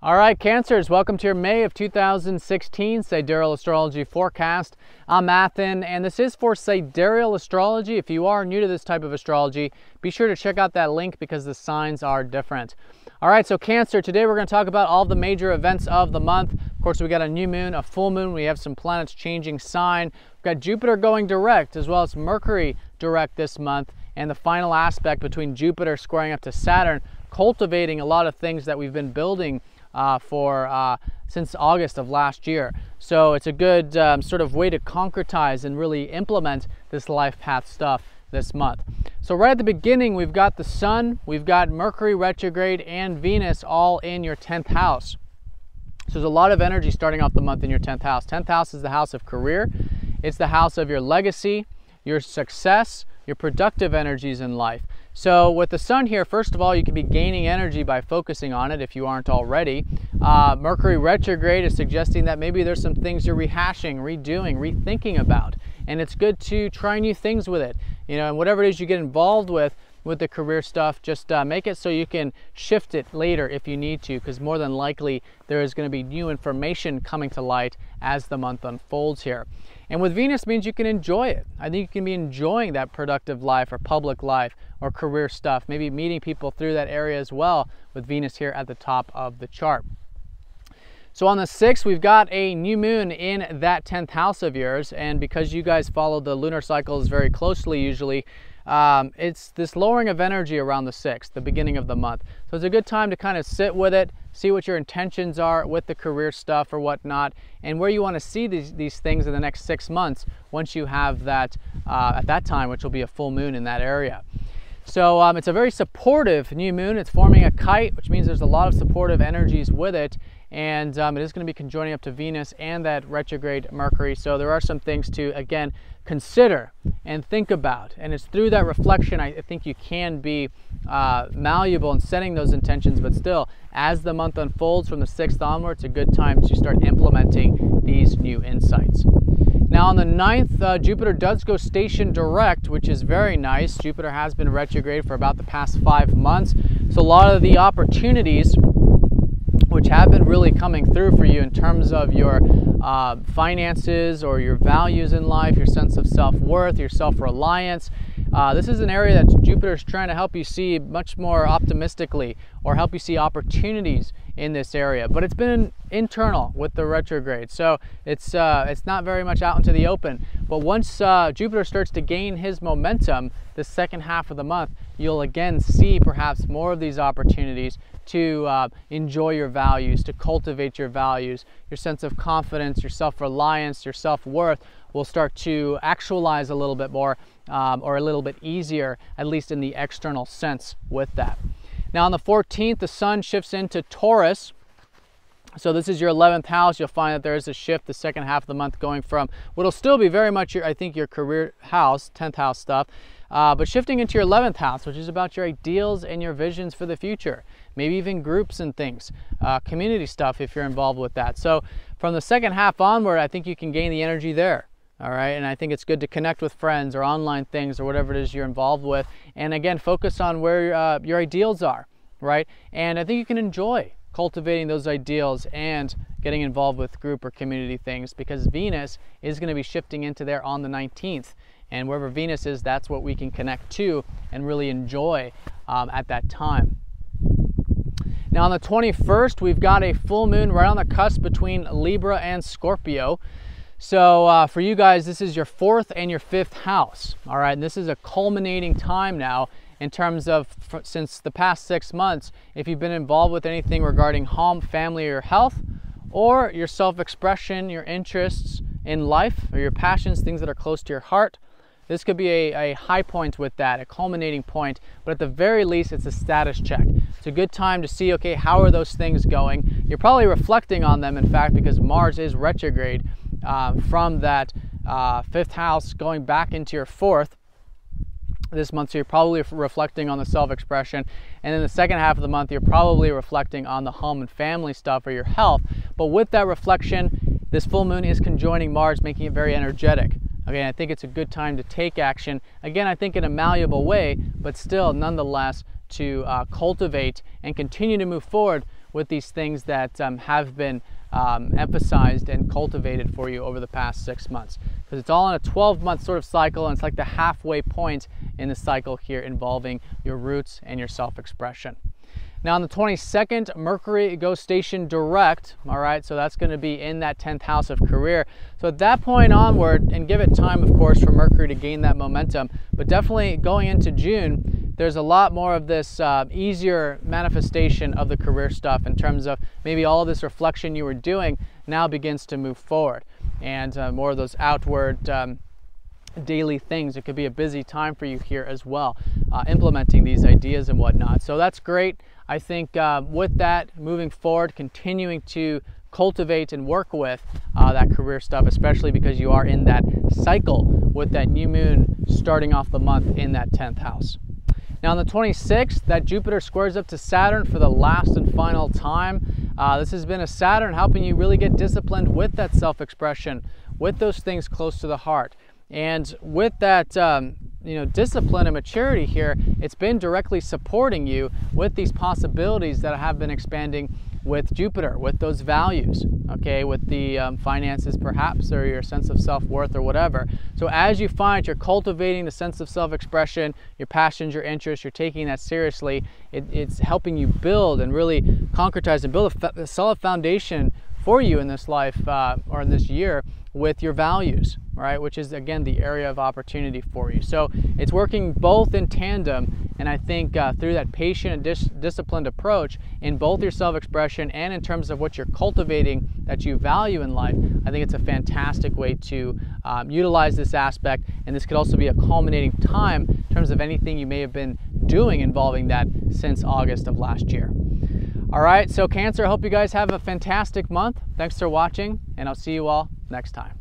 All right, Cancers, welcome to your May of 2016 Sidereal Astrology forecast. I'm Athen, and this is for Sidereal Astrology. If you are new to this type of astrology, be sure to check out that link because the signs are different. All right, so Cancer, today we're going to talk about all the major events of the month. Of course, we got a new moon, a full moon. We have some planets changing sign. We've got Jupiter going direct, as well as Mercury direct this month, and the final aspect between Jupiter squaring up to Saturn, cultivating a lot of things that we've been building since August of last year. So it's a good sort of way to concretize and really implement this life path stuff this month. So right at the beginning, we've got the Sun, we've got Mercury retrograde, and Venus all in your 10th house. So there's a lot of energy starting off the month in your 10th house. 10th house is the house of career. It's the house of your legacy, your success, your productive energies in life. So with the Sun here, first of all, you can be gaining energy by focusing on it if you aren't already. Mercury retrograde is suggesting that maybe there's some things you're rehashing, redoing, rethinking about. And it's good to try new things with it. You know, and whatever it is you get involved with the career stuff, just make it so you can shift it later if you need to, because more than likely there is going to be new information coming to light as the month unfolds here. And with Venus means you can enjoy it. I think you can be enjoying that productive life or public life or career stuff, maybe meeting people through that area as well with Venus here at the top of the chart. So on the 6th, we've got a new moon in that 10th house of yours, and because you guys follow the lunar cycles very closely usually, it's this lowering of energy around the 6th, the beginning of the month. So it's a good time to kind of sit with it, see what your intentions are with the career stuff or whatnot, and where you want to see these things in the next 6 months once you have that, at that time, which will be a full moon in that area. So it's a very supportive new moon. It's forming a kite, which means there's a lot of supportive energies with it. And it is going to be conjoining up to Venus and that retrograde Mercury. So there are some things to, again, consider and think about. And it's through that reflection I think you can be malleable in setting those intentions. But still, as the month unfolds from the 6th onward, it's a good time to start implementing these new insights. Now on the 9th, Jupiter does go station direct, which is very nice. Jupiter has been retrograde for about the past 5 months. So a lot of the opportunities which have been really coming through for you in terms of your finances or your values in life, your sense of self-worth, your self-reliance. This is an area that Jupiter is trying to help you see much more optimistically, or help you see opportunities in this area. But it's been internal with the retrograde, so it's not very much out into the open. But once Jupiter starts to gain his momentum, the second half of the month, you'll again see perhaps more of these opportunities to enjoy your values, to cultivate your values. Your sense of confidence, your self-reliance, your self-worth will start to actualize a little bit more, or a little bit easier, at least in the external sense with that. Now on the 14th, the Sun shifts into Taurus. So this is your 11th house. You'll find that there is a shift the second half of the month, going from what'll still be very much your, I think, your career house, 10th house stuff, but shifting into your 11th house, which is about your ideals and your visions for the future. Maybe even groups and things, community stuff if you're involved with that. So from the second half onward, I think you can gain the energy there. All right, and I think it's good to connect with friends or online things or whatever it is you're involved with. And again, focus on where your ideals are, right? And I think you can enjoy cultivating those ideals and getting involved with group or community things, because Venus is going to be shifting into there on the 19th. And wherever Venus is, that's what we can connect to and really enjoy at that time. Now on the 21st, we've got a full moon right on the cusp between Libra and Scorpio. So for you guys, this is your 4th and your 5th house. All right, and this is a culminating time now in terms of, since the past 6 months, if you've been involved with anything regarding home, family, or health, or your self-expression, your interests in life, or your passions, things that are close to your heart. This could be a high point with that, a culminating point, but at the very least, it's a status check. It's a good time to see, okay, how are those things going? You're probably reflecting on them, in fact, because Mars is retrograde from that 5th house going back into your 4th this month. So you're probably reflecting on the self-expression. And then the second half of the month, you're probably reflecting on the home and family stuff or your health. But with that reflection, this full moon is conjoining Mars, making it very energetic. Okay, I think it's a good time to take action. Again, I think in a malleable way, but still nonetheless to cultivate and continue to move forward with these things that have been emphasized and cultivated for you over the past 6 months, because it's all in a 12-month sort of cycle, and it's like the halfway point in the cycle here involving your roots and your self-expression. Now on the 22nd, Mercury goes station direct, all right, so that's going to be in that 10th house of career. So at that point onward, and give it time, of course, for Mercury to gain that momentum, but definitely going into June, there's a lot more of this easier manifestation of the career stuff in terms of maybe all of this reflection you were doing now begins to move forward, and more of those outward daily things. It could be a busy time for you here as well, implementing these ideas and whatnot. So that's great. I think with that, moving forward, continuing to cultivate and work with that career stuff, especially because you are in that cycle with that new moon starting off the month in that 10th house. Now on the 26th, that Jupiter squares up to Saturn for the last and final time. This has been a Saturn helping you really get disciplined with that self-expression, with those things close to the heart. And with that discipline and maturity here, it's been directly supporting you with these possibilities that have been expanding with Jupiter, with those values, okay, with the finances perhaps, or your sense of self-worth or whatever. So as you find you're cultivating the sense of self-expression, your passions, your interests, you're taking that seriously, it's helping you build and really concretize and build a solid foundation for you in this life or in this year with your values, right? Which is again the area of opportunity for you. So it's working both in tandem, and I think through that patient and disciplined approach in both your self-expression and in terms of what you're cultivating that you value in life, I think it's a fantastic way to utilize this aspect. And this could also be a culminating time in terms of anything you may have been doing involving that since August of last year. All right, so Cancer, I hope you guys have a fantastic month. Thanks for watching, and I'll see you all next time.